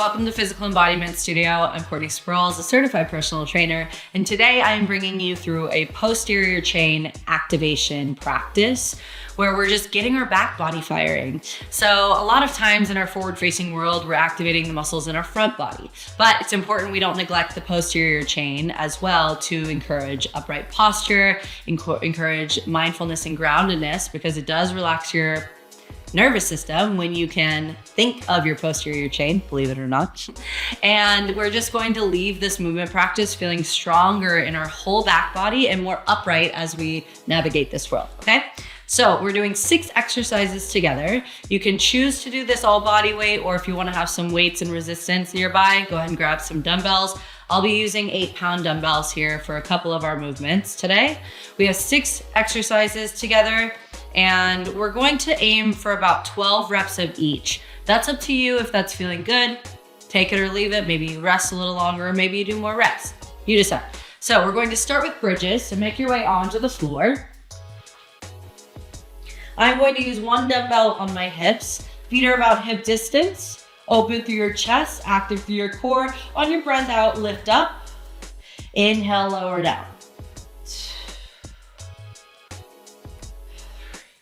welcome to Physical Embodiment Studio. I'm Courtney Sproles, a certified personal trainer, and today I am bringing you through a posterior chain activation practice where we're just getting our back body firing. So a lot of times in our forward-facing world, we're activating the muscles in our front body, but it's important we don't neglect the posterior chain as well to encourage upright posture, encourage mindfulness and groundedness, because it does relax your nervous system when you can think of your posterior chain, believe it or not. And we're just going to leave this movement practice feeling stronger in our whole back body and more upright as we navigate this world, okay? So we're doing 6 exercises together. You can choose to do this all body weight, or if you wanna have some weights and resistance nearby, go ahead and grab some dumbbells. I'll be using 8-pound dumbbells here for a couple of our movements today. We have 6 exercises together, and we're going to aim for about 12 reps of each. That's up to you if that's feeling good. Take it or leave it. Maybe you rest a little longer, or maybe you do more reps. You decide. So we're going to start with bridges, so make your way onto the floor. I'm going to use 1 dumbbell on my hips. Feet are about hip distance. Open through your chest, active through your core. On your breath out, lift up. Inhale, lower down.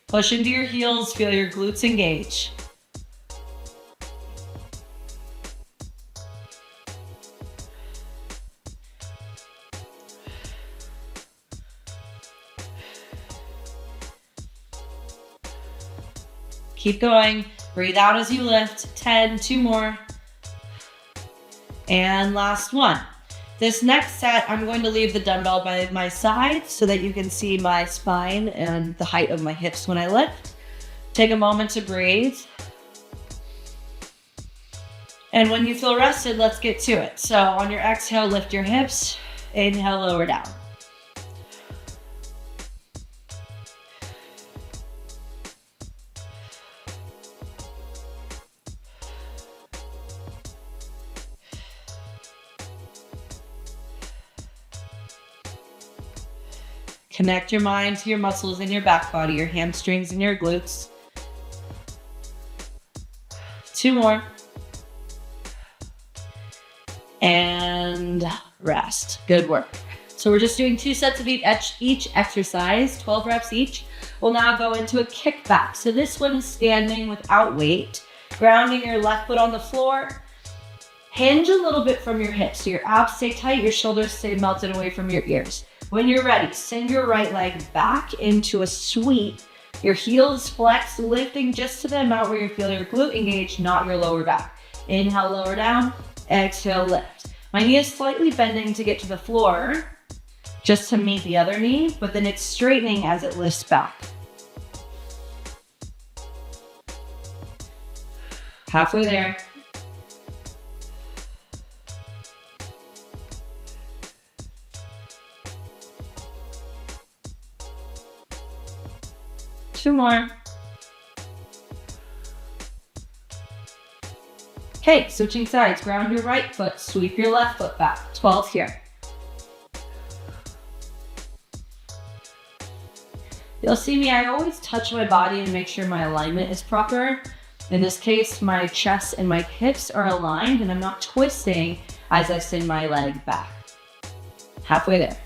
Push into your heels, feel your glutes engage. Keep going. Breathe out as you lift. 10, 2 more. And last one. This next set, I'm going to leave the dumbbell by my side so that you can see my spine and the height of my hips when I lift. Take a moment to breathe. And when you feel rested, let's get to it. So on your exhale, lift your hips. Inhale, lower down. Connect your mind to your muscles in your back body, your hamstrings and your glutes. 2 more. And rest. Good work. So we're just doing 2 sets of each exercise, 12 reps each. We'll now go into a kickback. So this one is standing without weight, grounding your left foot on the floor. Hinge a little bit from your hips so your abs stay tight, your shoulders stay melted away from your ears. When you're ready, send your right leg back into a sweep. Your heels flex, lifting just to the amount where you feel your glute engaged, not your lower back. Inhale, lower down. Exhale, lift. My knee is slightly bending to get to the floor, just to meet the other knee, but then it's straightening as it lifts back. Halfway there. Two more. Okay, switching sides. Ground your right foot, sweep your left foot back. 12 here. You'll see me, I always touch my body and make sure my alignment is proper. In this case, my chest and my hips are aligned and I'm not twisting as I send my leg back. Halfway there.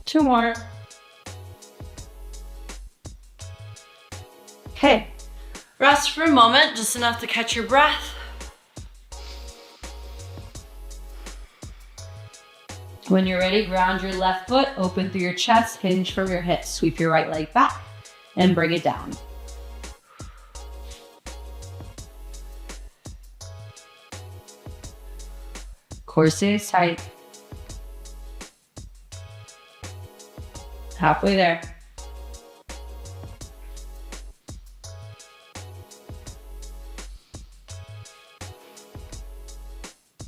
Two more. Okay, rest for a moment, just enough to catch your breath. When you're ready, ground your left foot, open through your chest, hinge from your hips, sweep your right leg back, and bring it down. Core stays tight. Halfway there.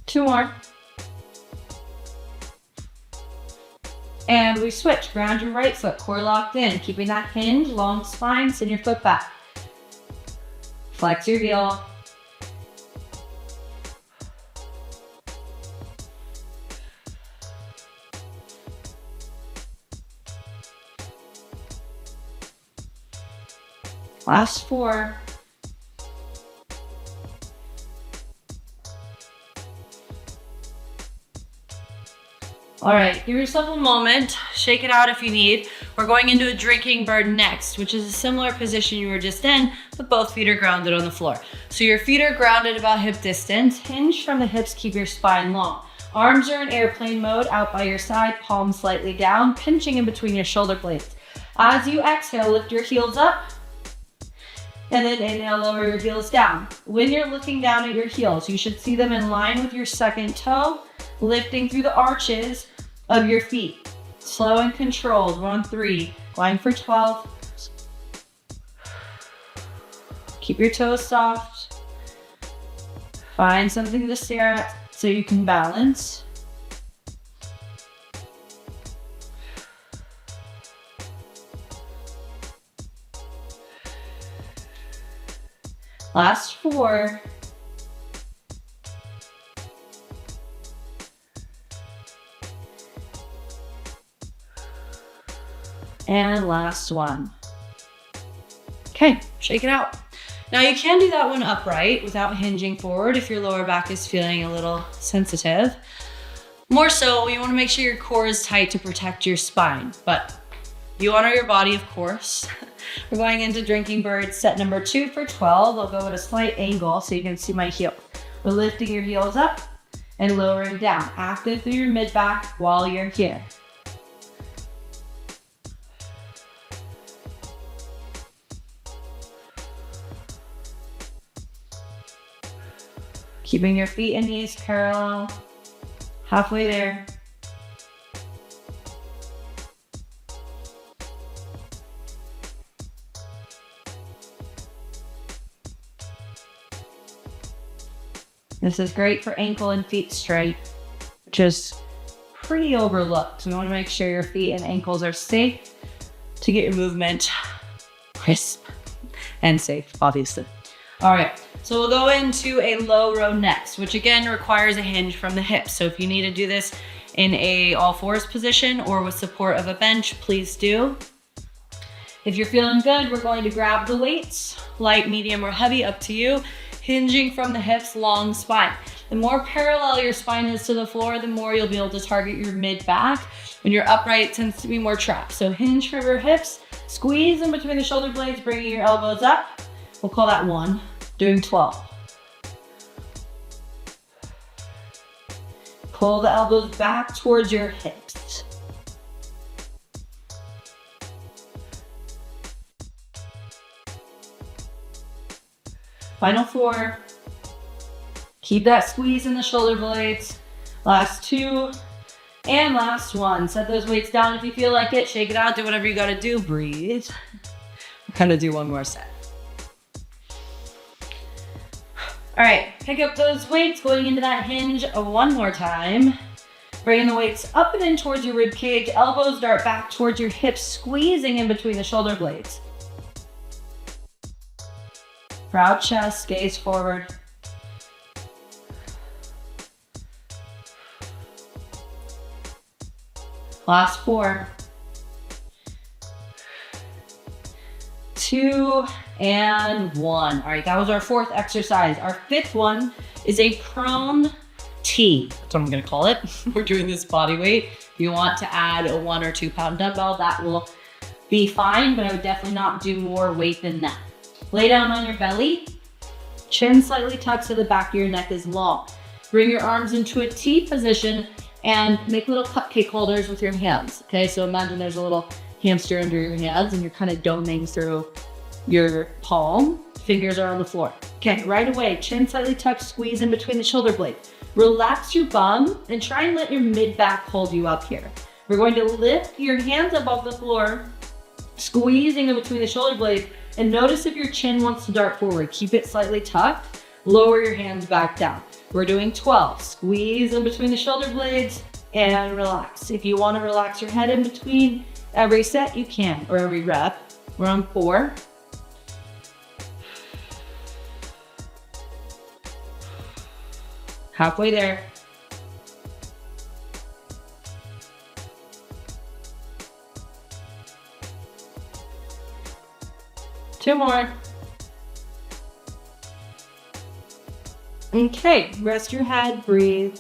Two more. And we switch. Ground your right foot, core locked in, keeping that hinge, long spine, send your foot back. Flex your heel. Last 4. All right, give yourself a moment. Shake it out if you need. We're going into a drinking bird next, which is a similar position you were just in, but both feet are grounded on the floor. So your feet are grounded about hip distance. Hinge from the hips, keep your spine long. Arms are in airplane mode, out by your side, palms slightly down, pinching in between your shoulder blades. As you exhale, lift your heels up, and then inhale, lower your heels down. When you're looking down at your heels, you should see them in line with your second toe, lifting through the arches of your feet. Slow and controlled. We're on 3, going for 12. Keep your toes soft. Find something to stare at so you can balance. Last 4. And last 1. Okay, shake it out. Now you can do that one upright without hinging forward if your lower back is feeling a little sensitive. More so, you want to make sure your core is tight to protect your spine, but you honor your body, of course. We're going into drinking bird set number 2 for 12. I'll go at a slight angle so you can see my heel. We're lifting your heels up and lowering down. Active through your mid back while you're here. Keeping your feet and knees parallel. Halfway there. This is great for ankle and feet straight, which is pretty overlooked. So we want to make sure your feet and ankles are safe to get your movement crisp and safe, obviously. All right, so we'll go into a low row next, which again requires a hinge from the hips. So if you need to do this in a all fours position or with support of a bench, please do. If you're feeling good, we're going to grab the weights, light, medium, or heavy, up to you. Hinging from the hips, long spine. The more parallel your spine is to the floor, the more you'll be able to target your mid back. When you're upright, it tends to be more trapped. So hinge from your hips, squeeze in between the shoulder blades, bringing your elbows up. We'll call that 1, doing 12. Pull the elbows back towards your hips. Final 4. Keep that squeeze in the shoulder blades. Last 2 and last 1. Set those weights down if you feel like it. Shake it out. Do whatever you got to do. Breathe. We're gonna do one more set. All right, pick up those weights, going into that hinge one more time. Bringing the weights up and in towards your rib cage. Elbows dart back towards your hips, squeezing in between the shoulder blades. Proud chest, gaze forward. Last 4. 2 and 1. All right, that was our 4th exercise. Our 5th one is a prone T. That's what I'm gonna call it. We're doing this body weight. If you want to add a 1 or 2 pound dumbbell, that will be fine, but I would definitely not do more weight than that. Lay down on your belly, chin slightly tucked so the back of your neck is long. Bring your arms into a T position and make little cupcake holders with your hands. Okay, so imagine there's a little hamster under your hands and you're kind of doming through your palm. Fingers are on the floor. Okay, right away, chin slightly tucked, squeeze in between the shoulder blades. Relax your bum and try and let your mid back hold you up here. We're going to lift your hands above the floor, squeezing in between the shoulder blades, and notice if your chin wants to dart forward. Keep it slightly tucked. Lower your hands back down. We're doing 12. Squeeze in between the shoulder blades and relax. If you want to relax your head in between every set, you can, or every rep. We're on 4. Halfway there. 2 more. Okay, rest your head, breathe.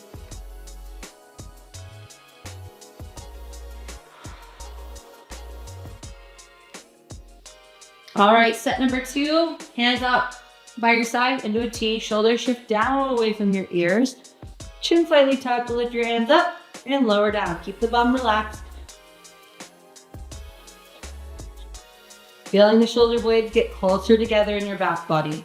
All right, set number 2, hands up by your side into a T, shoulders shift down away from your ears. Chin slightly tucked, lift your hands up and lower down. Keep the bum relaxed. Feeling the shoulder blades get closer together in your back body.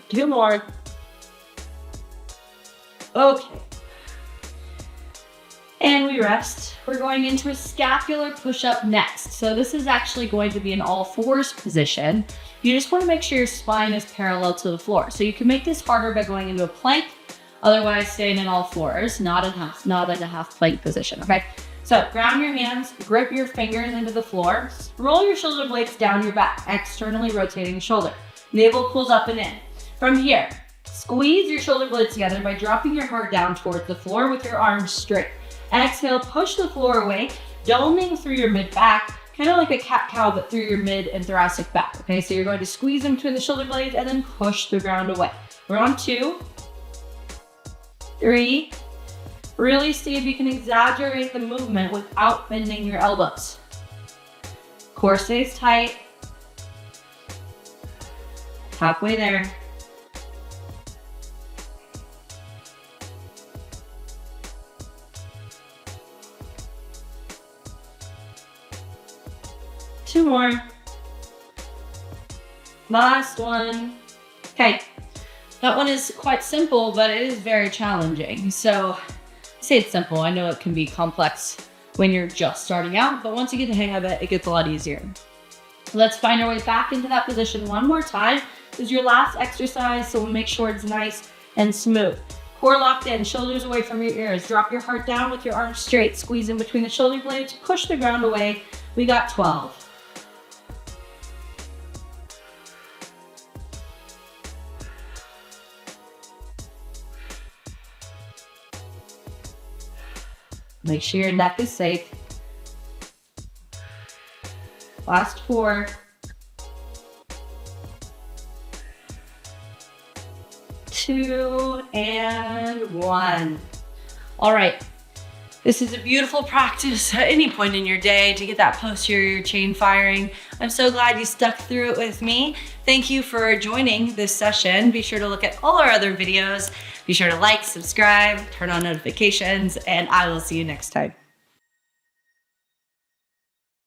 Two more. Okay. And we rest. We're going into a scapular push-up next. So this is actually going to be an all fours position. You just want to make sure your spine is parallel to the floor. So you can make this harder by going into a plank, otherwise staying in all fours, not in a half plank position, okay? So ground your hands, grip your fingers into the floor, roll your shoulder blades down your back, externally rotating the shoulder. Navel pulls up and in. From here, squeeze your shoulder blades together by dropping your heart down towards the floor with your arms straight. Exhale, push the floor away, doming through your mid-back, kind of like a cat-cow, but through your mid and thoracic back. Okay, so you're going to squeeze in between the shoulder blades and then push the ground away. We're on 2, 3. Really see if you can exaggerate the movement without bending your elbows. Core stays tight. Halfway there. Two more. Last one. Okay. That one is quite simple, but it is very challenging. So I say it's simple. I know it can be complex when you're just starting out, but once you get the hang of it, it gets a lot easier. Let's find our way back into that position one more time. This is your last exercise, so we'll make sure it's nice and smooth. Core locked in, shoulders away from your ears. Drop your heart down with your arms straight. Squeeze in between the shoulder blades. Push the ground away. We got 12. Make sure your neck is safe. Last 4. 2 and 1. All right. This is a beautiful practice at any point in your day to get that posterior chain firing. I'm so glad you stuck through it with me. Thank you for joining this session. Be sure to look at all our other videos. Be sure to like, subscribe, turn on notifications, and I will see you next time.